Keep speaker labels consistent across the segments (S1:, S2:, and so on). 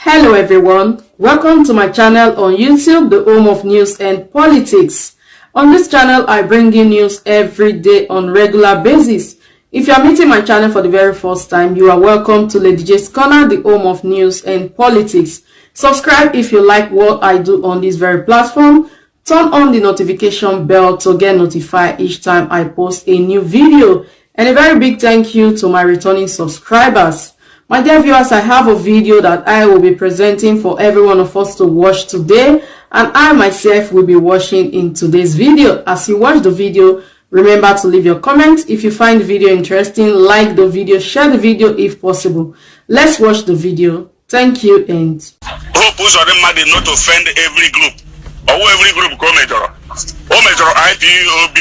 S1: Hello everyone, welcome to my channel on YouTube, the home of news and politics. On this channel, I bring you news every day on regular basis. If you are meeting my channel for the very first time, you are welcome to Lady J's Corner, the home of news and politics. Subscribe if you like what I do on this very platform. Turn on the notification bell to get notified each time I post a new video. And a very big thank you to my returning subscribers. My dear viewers, I have a video that I will be presenting for every one of us to watch today, and I myself will be watching in today's video. As you watch the video, remember to leave your comments. If you find the video interesting, like the video, share the video if possible. Let's watch the video. Thank you and
S2: hope UZODINMA did not offend every group or every group go major. O major IPOB,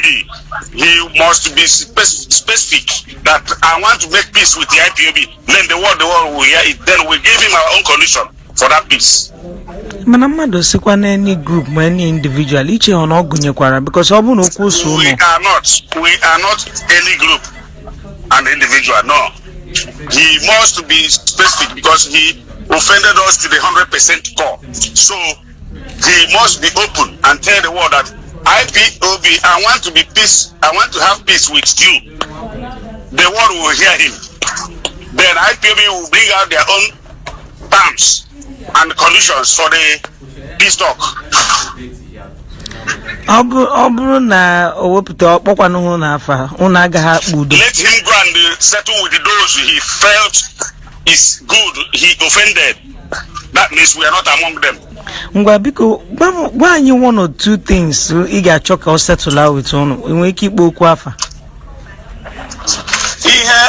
S2: he must be specific that I want to make peace with the IPOB. Then the world will hear it. Then we give him our own condition for that peace.
S3: Manamado sekwana any group, any individual, each on ogunyekwara because we are not any group and individual. No, he must be specific because he offended us to the 100% core. So he must be open and tell the world that IPOB, I want to be peace. I want to have peace with you. The world will hear him. Then IPOB will bring out their own terms and conditions for the peace talk. Let him go
S2: and settle with those he felt is good. He offended. That means we are not among them.
S3: Why you one or two things you got choke or settle out with on we keep Bokwafa?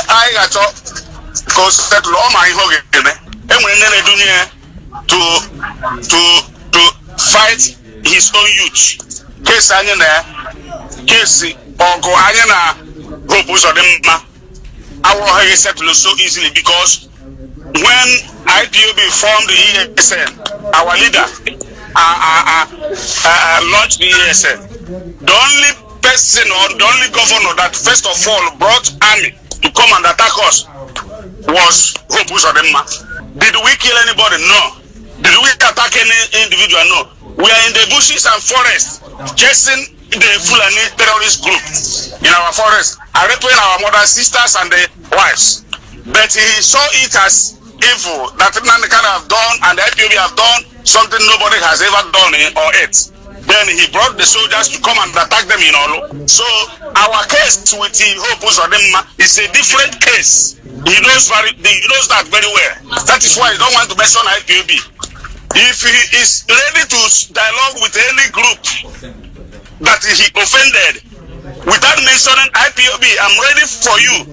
S2: I got because settle all my hog and when to fight his own youth. Case Anyana, case or go Anyana, hope UZODINMA. I will settle so easily because when IPOB formed the ESN, our leader launched the ESN. The only person or the only governor that first of all brought army to come and attack us was Hope UZODINMA. Did we kill anybody? No. Did we attack any individual? No. We are in the bushes and forests chasing the Fulani terrorist group in our forest, raping our mothers, sisters, and the wives. But he saw it as evil that Nnamdi have done and the IPOB have done something nobody has ever done or ate. Then he brought the soldiers to come and attack them in Olo. So our case with the Hope UZODINMA is a different case. He knows that very well. That is why he don't want to mention IPOB. If he is ready to dialogue with any group that he offended without mentioning IPOB, I'm ready for you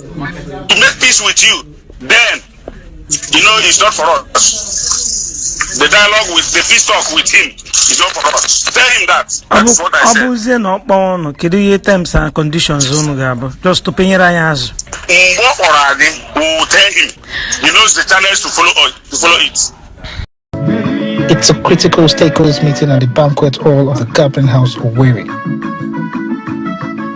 S2: to make peace with you. Then it's not for us. The dialogue with the peace talk with him is not for us. Tell him that. That's what I said.
S3: Terms and conditions just to pay your eyes.
S2: We will tell him. He knows the channels to follow it.
S4: It's a critical stakeholders meeting at the banquet hall of the Government House, Owerri.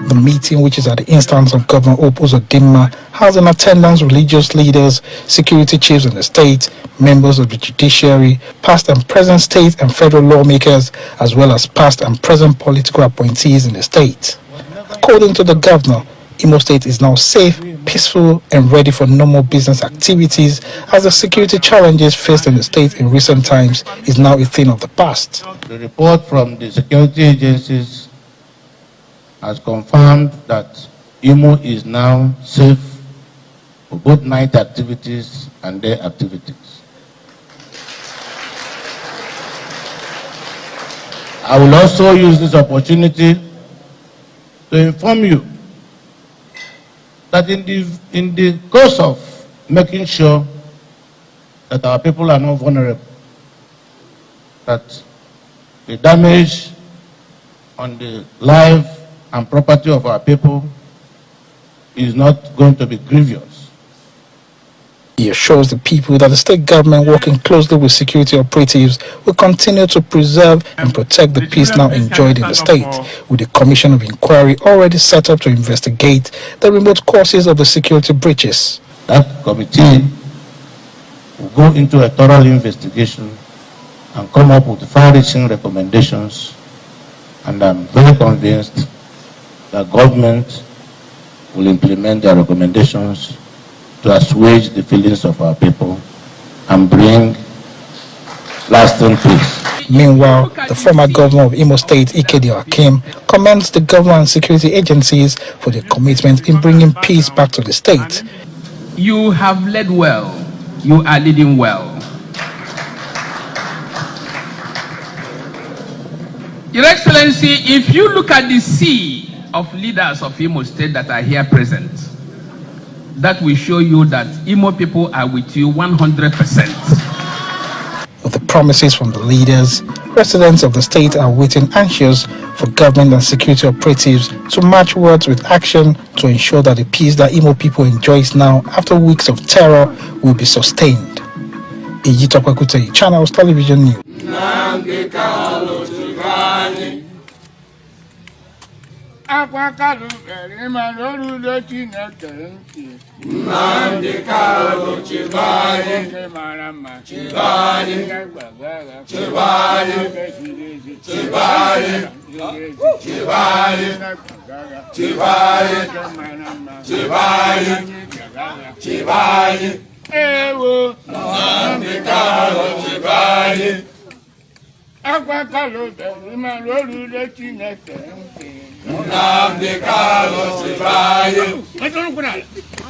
S4: The meeting, which is at the instance of Governor Hope UZODINMA, has in attendance religious leaders, security chiefs in the state, members of the judiciary, past and present state and federal lawmakers, as well as past and present political appointees in the state. According to the governor, Imo State is now safe, peaceful, and ready for normal business activities as the security challenges faced in the state in recent times is now a thing of the past.
S5: The report from the security agencies has confirmed that Imo is now safe for both night activities and day activities. I will also use this opportunity to inform you that in the course of making sure that our people are not vulnerable, that the damage on the life and property of our people is not going to be grievous.
S4: He assures the people that the state government, working closely with security operatives, will continue to preserve and protect the peace now enjoyed in the state, with a commission of inquiry already set up to investigate the remote causes of the security breaches.
S5: That committee will go into a thorough investigation and come up with far-reaching recommendations, and I'm very convinced that government will implement their recommendations to assuage the feelings of our people and bring lasting peace.
S4: Meanwhile, the former governor of Imo State, Akim, commends the government and security agencies for their commitment in bringing peace back to the state.
S6: You have led well. You are leading well. Your Excellency, if you look at the sea of leaders of Imo State that are here present, that will show you that Imo people are with you 100%.
S4: With the promises from the leaders, residents of the state are waiting anxious for government and security operatives to match words with action to ensure that the peace that Imo people enjoys now after weeks of terror will be sustained. Ejitokwakuta, Channels Television News.
S7: Akwakalu berima lolu Chineke nti.
S8: Nnamdi Kanu Chibali,
S7: Marama
S8: Chibali, Chibali, Chibali, Chibali, Chibali, Chibali, Chibali,
S7: Ewo
S8: Nnamdi Kanu Chibali.
S7: Akwakalu berima lolu Chineke nti.
S8: Nnamdi Kanu Chibali.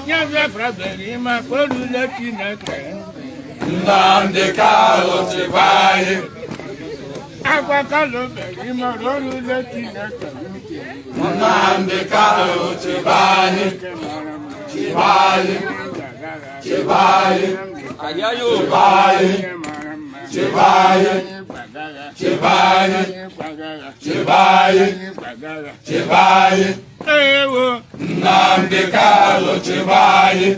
S7: Ya Biafra berima lolu Chineke nti.
S8: Nnamdi Kanu Chibali.
S7: Akwakalu berima lolu Chineke nti.
S8: Nnamdi Kanu Chibali. Chibali. Chibali. Chibali. Chibali. Chibali. Chibali. Chibali.
S7: Ewo
S8: Nnamdi Kanu Chibali.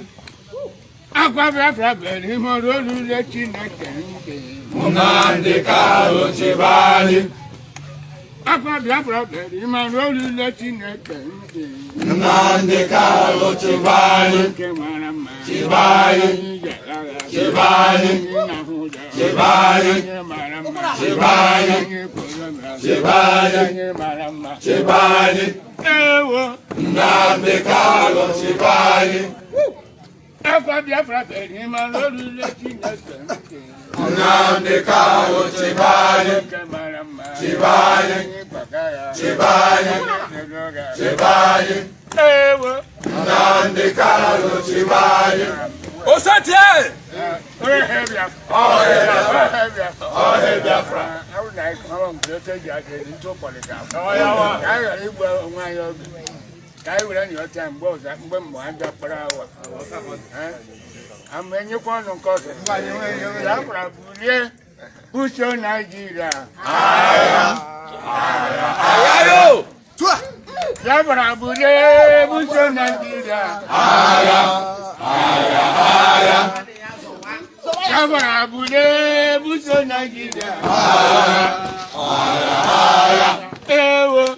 S7: Akwa Biafra berima lolu Chineke nti.
S8: Nnamdi Kanu Chibali.
S7: Akwa Biafra berima lolu Chineke nti.
S8: Nnamdi Kanu Chibali. Chibali. Chibali. Chibali. Chibali. Chibali. Chibali.
S7: Ewo
S8: Nnamdi Kanu Chibali.
S7: Akwa Biafra berima lolu Chineke nti.
S8: Nnamdi Kanu Chibali. Chibali. Chibali. Chibali.
S7: Ewo
S8: Nnamdi Kanu Chibali.
S7: Osatie!
S8: Biafra.
S7: I would like to get into politics. I will end your time, both and when one per hour. And when you call on causes, who's your Nigeria? Yabra Bude, who's your Nigeria? Yabra Bude, who's your Nigeria? Ewo.